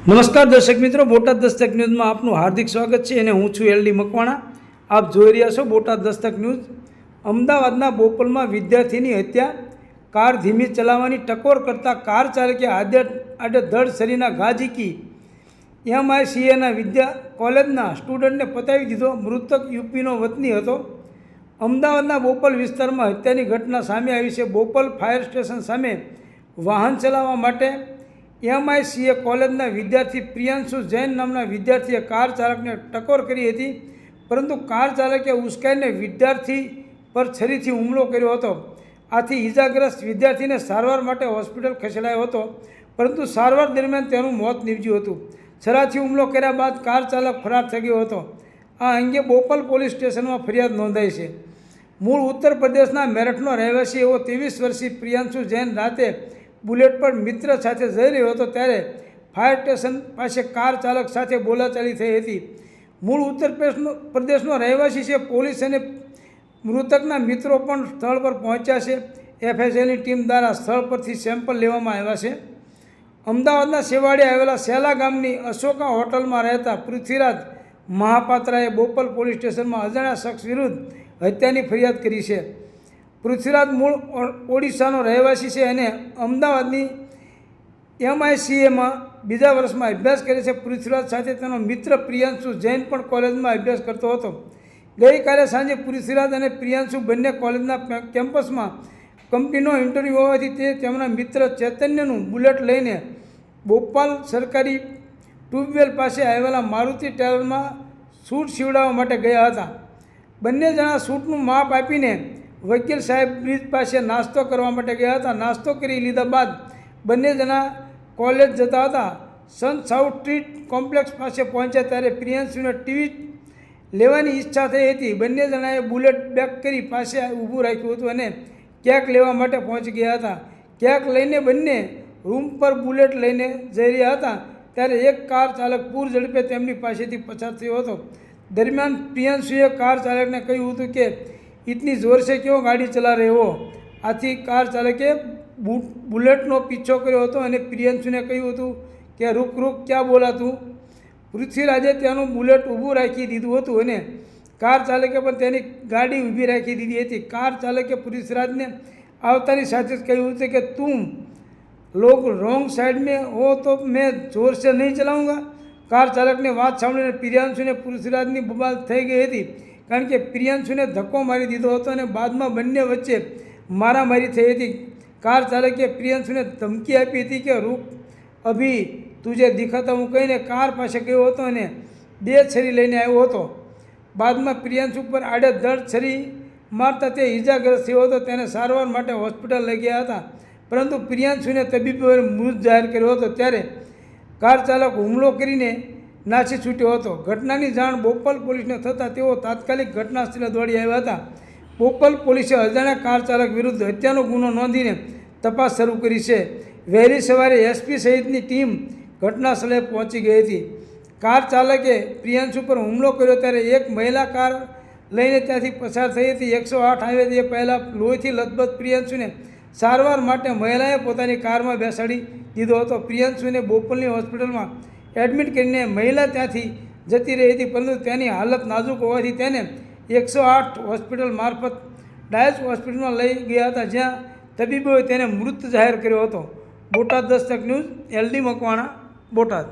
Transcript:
નમસ્કાર દર્શક મિત્રો, બોટાદ દસ્તક ન્યૂઝમાં આપનું હાર્દિક સ્વાગત છે અને હું છું એલડી મકવાણા. આપ જોઈ રહ્યા છો બોટાદ દસ્તક ન્યૂઝ. અમદાવાદના બોપલમાં વિદ્યાર્થીની હત્યા. કાર ધીમી ચલાવવાની ટકોર કરતા કાર ચાલકે આડેધડ શરીરના ઘા ઝીકી MICAના વિદ્યા કોલેજના સ્ટુડન્ટને પતાવી દીધો. મૃતક યુપીનો વતની હતો. અમદાવાદના બોપલ વિસ્તારમાં હત્યાની ઘટના સામે આવી છે. બોપલ ફાયર સ્ટેશન સામે વાહન ચલાવવા માટે MICA કોલેજના વિદ્યાર્થી પ્રિયાંશુ જૈન નામના વિદ્યાર્થીએ કાર ચાલકને ટકોર કરી હતી, પરંતુ કાર ચાલકે ઉશ્કેરાઈને વિદ્યાર્થી પર છરીથી હુમલો કર્યો હતો. આથી ઇજાગ્રસ્ત વિદ્યાર્થીને સારવાર માટે હોસ્પિટલ ખસેડાયો હતો, પરંતુ સારવાર દરમિયાન તેનું મોત નીપજ્યું હતું. છરાથી હુમલો કર્યા બાદ કાર ચાલક ફરાર થઈ ગયો હતો. આ અંગે બોપલ પોલીસ સ્ટેશનમાં ફરિયાદ નોંધાઈ છે. મૂળ ઉત્તર પ્રદેશના મેરઠનો રહેવાસી એવો 23 વર્ષીય પ્રિયાંશુ જૈન રાતે બુલેટ પર મિત્ર સાથે જઈ રહ્યો હતો, ત્યારે ફાયર સ્ટેશન પાસે કાર ચાલક સાથે બોલાચાલી થઈ હતી. મૂળ ઉત્તર પ્રદેશનો રહેવાસી છે. પોલીસ અને મૃતકના મિત્રો પણ સ્થળ પર પહોંચ્યા છે. FSLની ટીમ દ્વારા સ્થળ પરથી સેમ્પલ લેવામાં આવ્યા છે. અમદાવાદના સેવાડીએ આવેલા સેલા ગામની અશોકા હોટલમાં રહેતા પૃથ્વીરાજ મહાપાત્રાએ બોપલ પોલીસ સ્ટેશનમાં અજાણ્યા શખ્સ વિરુદ્ધ હત્યાની ફરિયાદ કરી છે. પૃથ્વીરાજ મૂળ ઓડિશાનો રહેવાસી છે અને અમદાવાદની MICAમાં બીજા વર્ષમાં અભ્યાસ કરે છે. પૃથ્વીરાજ સાથે તેનો મિત્ર પ્રિયાંશુ જૈન પણ કોલેજમાં અભ્યાસ કરતો હતો. ગઈકાલે સાંજે પૃથ્વીરાજ અને પ્રિયાંશુ બંને કોલેજના કેમ્પસમાં કંપનીનો ઇન્ટરવ્યૂ હોવાથી તે તેમના મિત્ર ચૈતન્યનું બુલેટ લઈને બોપાલ સરકારી ટ્યુબવેલ પાસે આવેલા મારુતિ ટેલરમાં સૂટ સીવડાવવા માટે ગયા હતા. બંને જણા સૂટનું માપ આપીને વકીલ સાહેબ બ્રિજ પાસે નાસ્તો કરવા માટે ગયા હતા. નાસ્તો કરી લીધા બાદ બંને જણા કોલેજ જતા હતા. સંત સાઉથ સ્ટ્રીટ કોમ્પ્લેક્સ પાસે પહોંચ્યા ત્યારે પ્રિયાંશુને ટીવી લેવાની ઈચ્છા થઈ હતી. બંને જણાએ બુલેટ બેક કરી પાસે ઊભું રાખ્યું હતું અને કેક લેવા માટે પહોંચી ગયા હતા. કેક લઈને બંને રૂમ પર બુલેટ લઈને જઈ રહ્યા હતા, ત્યારે એક કાર ચાલક પૂર ઝડપે તેમની પાસેથી પસાર થયો હતો. દરમિયાન પ્રિયાંશુએ કાર ચાલકને કહ્યું હતું કે इतनी जोर से क्यों गाड़ी चला रहे हो. आથી કાર ચાલકે બુલેટનો પીછો કર્યો હતો અને પ્રિયાંશુને કહ્યું હતું કે રૂક રૂક ક્યાં બોલા તું. પૃથ્વીરાજે તેનું બુલેટ ઊભું રાખી દીધું હતું અને કાર ચાલકે પણ તેની ગાડી ઊભી રાખી દીધી હતી. કાર ચાલકે પૃથ્વીરાજને આવતાની સાથે જ કહ્યું હતું કે તું લોગ રોંગ સાઈડ મેં હો તો મેં જોર સે નહીં ચલાઉંગા. કાર ચાલકને વાત સાંભળીને પ્રિયાંશુને પૃથ્વીરાજની બબાલ થઈ ગઈ હતી, કારણ કે પ્રિયાંશુને ધક્કો મારી દીધો હતો અને બાદમાં બંને વચ્ચે મારામારી થઈ હતી. કાર ચાલકે પ્રિયાંશુને ધમકી આપી હતી કે રૂક અભી તુજે દિખાતા હું કહીને કાર પાસે ગયો હતો અને 2 છરી લઈને આવ્યો હતો. બાદમાં પ્રિયાંશુ પર આડેધડ છરી મારતા તે ઇજાગ્રસ્ત થયો હતો. તેને સારવાર માટે હોસ્પિટલ લઈ ગયા હતા, પરંતુ પ્રિયાંશુને તબીબોએ મૃત જાહેર કર્યો હતો. ત્યારે કાર ચાલક હુમલો કરીને નાસી છૂટ્યો હતો. ઘટનાની જાણ બોપલ પોલીસને થતાં તેઓ તાત્કાલિક ઘટના સ્થળે દોડી આવ્યા હતા. બોપલ પોલીસે અજાણ્યા કાર ચાલક વિરુદ્ધ હત્યાનો ગુનો નોંધીને તપાસ શરૂ કરી છે. વહેલી સવારે SP સહિતની ટીમ ઘટના સ્થળે પહોંચી ગઈ હતી. કાર ચાલકે પ્રિયાંશુ પર હુમલો કર્યો ત્યારે એક મહિલા કાર લઈને ત્યાંથી પસાર થઈ હતી. 108 હાઈવે તે પહેલાં લોહીથી લથબથ પ્રિયાંશુને સારવાર માટે મહિલાએ પોતાની કારમાં બેસાડી દીધો હતો. પ્રિયાંશુને બોપલની હોસ્પિટલમાં એડમિટ કરીને મહિલા ત્યાંથી જતી રહી હતી, પરંતુ તેની હાલત નાજુક હોવાથી તેને 108 હોસ્પિટલ મારફત ડાયસ હોસ્પિટલમાં લઈ ગયા હતા, જ્યાં તબીબોએ તેને મૃત જાહેર કર્યો હતો. Botad Dastak news, LD Makwana, Botad.